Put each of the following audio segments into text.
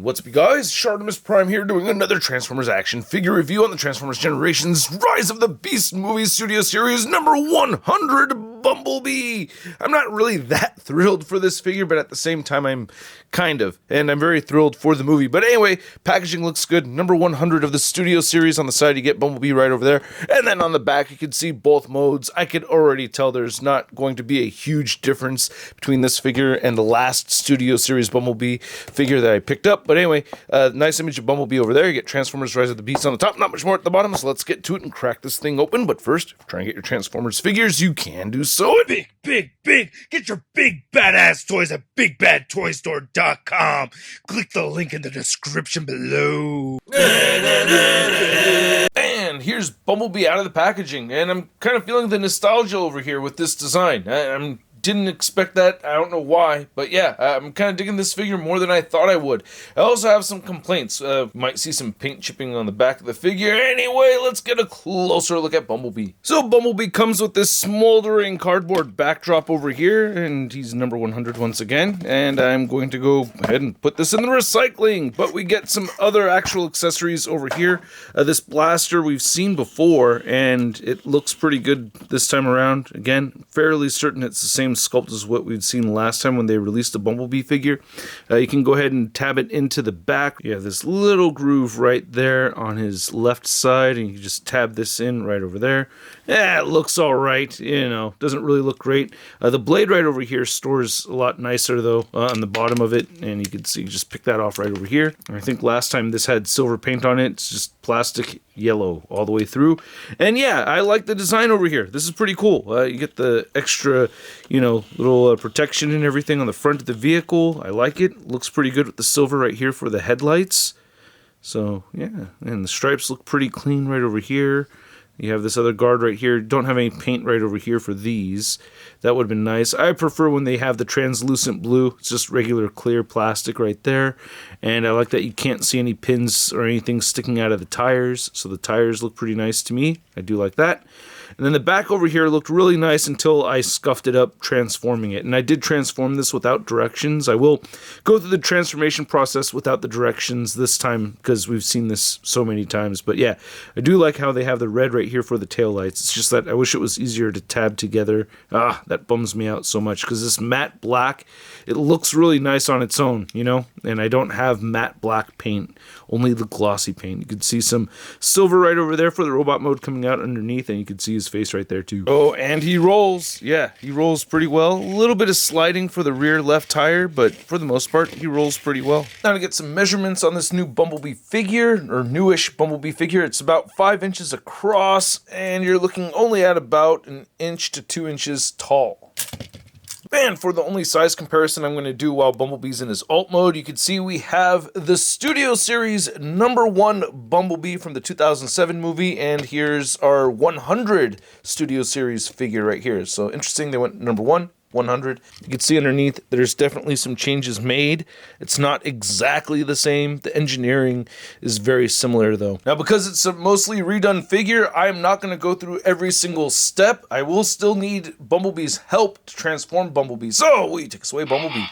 What's up, you guys? ShartimusPrime here, doing another Transformers action figure review on the Transformers Generations Rise of the Beast movie studio series number 100, Bumblebee. I'm not really that thrilled for this figure, but at the same time, I'm kind of. And I'm very thrilled for the movie. But anyway, packaging looks good. Number 100 of the studio series. On the side, you get Bumblebee right over there. And then on the back, you can see both modes. I could already tell there's not going to be a huge difference between this figure and the last studio series Bumblebee figure that I picked up. But anyway, nice image of Bumblebee over there. You get Transformers Rise of the Beast on the top, not much more at the bottom, so let's get to it and crack this thing open. But first, if you're trying to get your Transformers figures, you can do so. Big! Get your big badass toys at BigBadToyStore.com. Click the link in the description below. And here's Bumblebee out of the packaging, and I'm kind of feeling the nostalgia over here with this design. I didn't expect that. I don't know why, but yeah, I'm kind of digging this figure more than I thought I would. I also have some complaints. Might see some paint chipping on the back of the figure. Anyway, let's get a closer look at Bumblebee. So Bumblebee comes with this smoldering cardboard backdrop over here, and he's number 100 once again, and I'm going to go ahead and put this in the recycling, but we get some other actual accessories over here. This blaster we've seen before, and it looks pretty good this time around. Again, fairly certain it's the same sculpt as what we'd seen last time when they released the Bumblebee figure. You can go ahead and tab it into the back. You have this little groove right there on his left side, and you can just tab this in right over there. Yeah, it looks all right. You know, doesn't really look great. The blade right over here stores a lot nicer though on the bottom of it, and you can see, just pick that off right over here. I think last time this had silver paint on it. It's just plastic yellow all the way through. And yeah, I like the design over here. This is pretty cool. You get the extra, little protection and everything on the front of the vehicle. I like it. Looks pretty good with the silver right here for the headlights. So yeah, and the stripes look pretty clean right over here. You have this other guard right here. Don't have any paint right over here for these. That would have been nice. I prefer when they have the translucent blue. It's just regular clear plastic right there. And I like that you can't see any pins or anything sticking out of the tires. So the tires look pretty nice to me. I do like that. And then the back over here looked really nice until I scuffed it up transforming it. And I did transform this without directions. I will go through the transformation process without the directions this time because we've seen this so many times. But yeah, I do like how they have the red right here for the taillights. It's just that I wish it was easier to tab together. That bums me out so much because this matte black, it looks really nice on its own, and I don't have matte black paint, only the glossy paint. You can see some silver right over there for the robot mode coming out underneath, and you can see his face right there too. Oh, and he rolls. Yeah, he rolls pretty well. A little bit of sliding for the rear left tire, but for the most part, he rolls pretty well. Now to get some measurements on this new Bumblebee figure, or newish Bumblebee figure. It's about 5 inches across, and you're looking only at about 1 inch to 2 inches tall. And for the only size comparison I'm going to do while Bumblebee's in his alt mode, you can see we have the Studio Series number 1 Bumblebee from the 2007 movie, and here's our 100 Studio Series figure right here. So interesting, they went number 1. 100. You can see underneath there's definitely some changes made. It's not exactly the same. The engineering is very similar though. Now because it's a mostly redone figure, I'm not going to go through every single step. I will still need Bumblebee's help to transform Bumblebee. So we take us away, Bumblebee.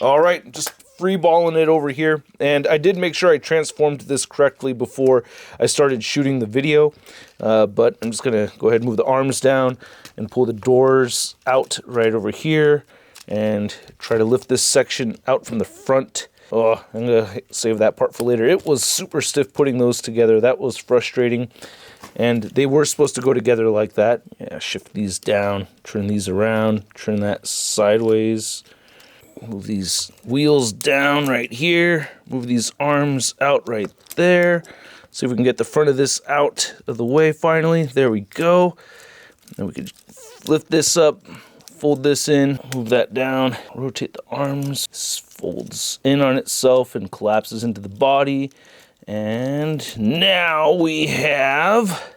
Alright, just freeballing it over here, and I did make sure I transformed this correctly before I started shooting the video, but I'm just gonna go ahead and move the arms down and pull the doors out right over here and try to lift this section out from the front. Oh, I'm gonna save that part for later. It was super stiff putting those together. That was frustrating, and they were supposed to go together like that. Yeah, shift these down, turn these around, turn that sideways. Move these wheels down right here. Move these arms out right there. See if we can get the front of this out of the way finally. There we go. Then we can lift this up, fold this in, move that down, rotate the arms. This folds in on itself and collapses into the body. And now we have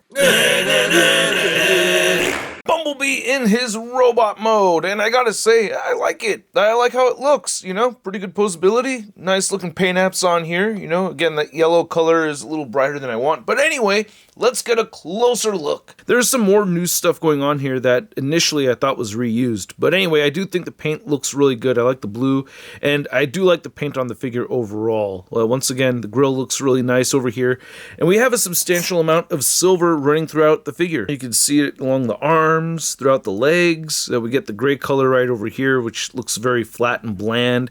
Bumblebee in his robot mode, and I gotta say, I like it. I like how it looks, you know, pretty good posability, nice looking paint apps on here, you know, again, that yellow color is a little brighter than I want, but anyway, let's get a closer look. There's some more new stuff going on here that initially I thought was reused, but anyway, I do think the paint looks really good. I like the blue, and I do like the paint on the figure overall. Well, once again, the grill looks really nice over here, and we have a substantial amount of silver running throughout the figure. You can see it along the arms, throughout the legs. We get the gray color right over here, which looks very flat and bland.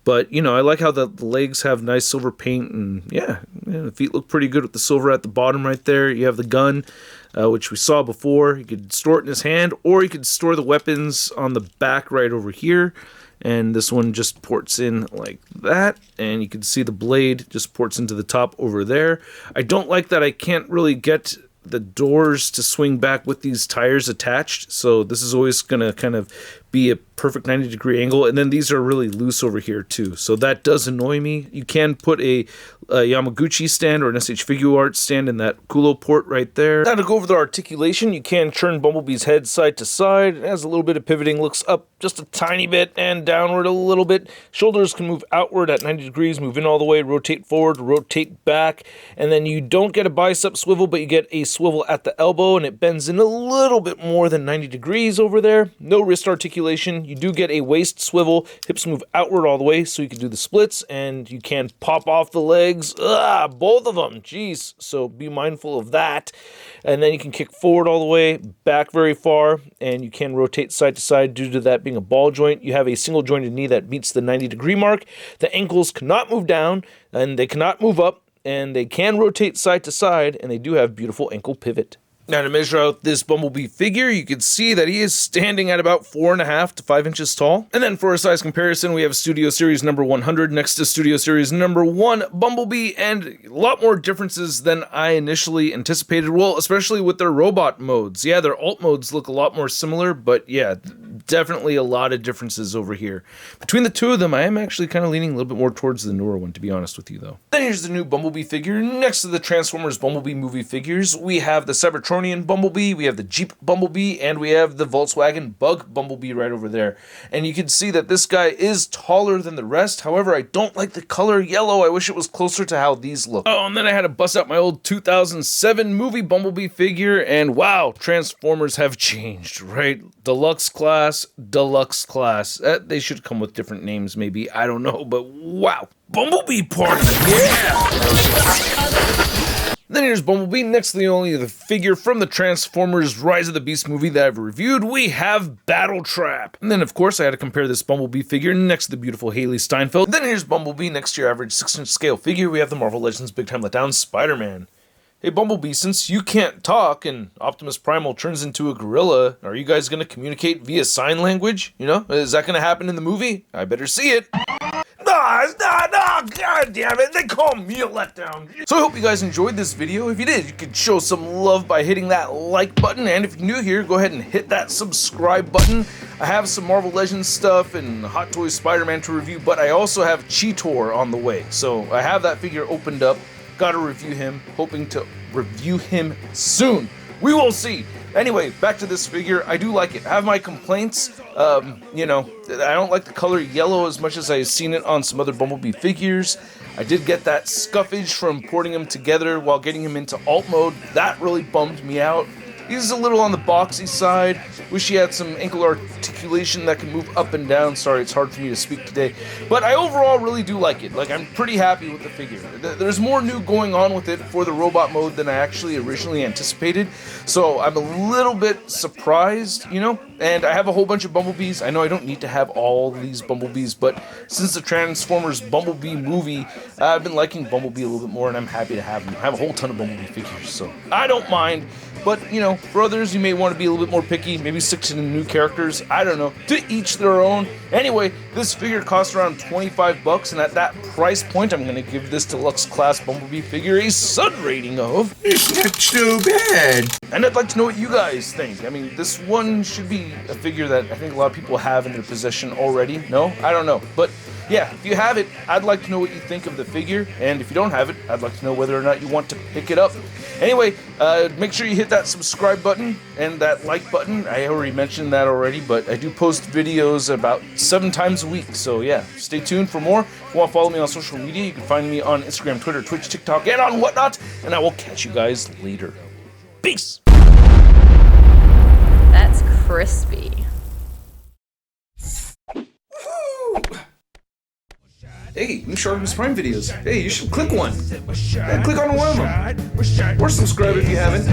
But, you know, I like how the legs have nice silver paint, and yeah, the feet look pretty good with the silver at the bottom right there. You have the gun, which we saw before. You could store it in his hand, or you could store the weapons on the back right over here. And this one just ports in like that, and you can see the blade just ports into the top over there. I don't like that I can't really get the doors to swing back with these tires attached, so this is always going to kind of be a perfect 90-degree angle, and then these are really loose over here too, so that does annoy me. You can put a Yamaguchi stand or an SH Figuart stand in that Kulo port right there. Now to go over the articulation, you can turn Bumblebee's head side to side. It has a little bit of pivoting, looks up just a tiny bit and downward a little bit. Shoulders can move outward at 90 degrees, move in all the way, rotate forward, rotate back, and then you don't get a bicep swivel, but you get a swivel at the elbow, and it bends in a little bit more than 90 degrees over there. No wrist articulation. You do get a waist swivel, hips move outward all the way, so you can do the splits, and you can pop off the legs. Both of them, jeez. So be mindful of that. And then you can kick forward all the way, back very far, and you can rotate side to side due to that being a ball joint. You have a single jointed knee that meets the 90-degree mark. The ankles cannot move down, and they cannot move up, and they can rotate side to side, and they do have beautiful ankle pivot. Now to measure out this Bumblebee figure, you can see that he is standing at about 4.5 to 5 inches tall. And then for a size comparison, we have Studio Series number 100 next to Studio Series number 1 Bumblebee, and a lot more differences than I initially anticipated. Well, especially with their robot modes. Yeah, their alt modes look a lot more similar, but yeah, definitely a lot of differences over here. Between the two of them, I am actually kind of leaning a little bit more towards the newer one, to be honest with you, though. Then here's the new Bumblebee figure. Next to the Transformers Bumblebee movie figures, we have the Cybertron Bumblebee, we have the Jeep Bumblebee, and we have the Volkswagen Bug Bumblebee right over there. And you can see that this guy is taller than the rest. However, I don't like the color yellow. I wish it was closer to how these look. Oh, and then I had to bust out my old 2007 movie Bumblebee figure, and wow, Transformers have changed, right? Deluxe class, Deluxe class. They should come with different names, maybe. I don't know, but wow. Bumblebee Party, yeah! Then here's Bumblebee. Next to the figure from the Transformers Rise of the Beast movie that I've reviewed, we have Battle Trap. And then, of course, I had to compare this Bumblebee figure next to the beautiful Haley Steinfeld. Then here's Bumblebee. Next to your average 6-inch scale figure, we have the Marvel Legends Big Time Letdown Spider-Man. Hey Bumblebee, since you can't talk and Optimus Primal turns into a gorilla, are you guys going to communicate via sign language? You know, is that going to happen in the movie? I better see it. No, god damn it, they call me a letdown. So I hope you guys enjoyed this video. If you did, you could show some love by hitting that like button, and if you're new here, go ahead and hit that subscribe button. I have some Marvel Legends stuff and Hot Toys Spider-Man to review, but I also have Cheetor on the way. So I have that figure opened up, gotta review him, hoping to review him soon. We will see. Anyway, back to this figure. I do like it. I have my complaints. You know, I don't like the color yellow as much as I've seen it on some other Bumblebee figures. I did get that scuffage from porting him together while getting him into alt mode. That really bummed me out. He's a little on the boxy side. Wish he had some ankle articulation that can move up and down. Sorry, it's hard for me to speak today. But I overall really do like it. Like, I'm pretty happy with the figure. There's more new going on with it for the robot mode than I actually originally anticipated. So I'm a little bit surprised, you know? And I have a whole bunch of Bumblebees. I know I don't need to have all these Bumblebees, but since the Transformers Bumblebee movie, I've been liking Bumblebee a little bit more, and I'm happy to have him. I have a whole ton of Bumblebee figures, so I don't mind. But, you know, for others, you may want to be a little bit more picky, maybe stick to the new characters. I don't know. To each their own. Anyway, this figure costs around $25, and at that price point, I'm going to give this deluxe class Bumblebee figure a Sun rating of... It's not too bad. And I'd like to know what you guys think. I mean, this one should be a figure that I think a lot of people have in their possession already. No? I don't know. But yeah, if you have it, I'd like to know what you think of the figure, and if you don't have it, I'd like to know whether or not you want to pick it up. Anyway, make sure you hit that subscribe button and that like button. I already mentioned that already, but I do post videos about 7 times a week, so yeah, stay tuned for more. If you want to follow me on social media, you can find me on Instagram, Twitter, Twitch, TikTok, and on whatnot, and I will catch you guys later. Peace! That's crispy. Hey, new ShartimusPrime videos. Hey, you should click one. Yeah, click on one of them. Or subscribe if you haven't.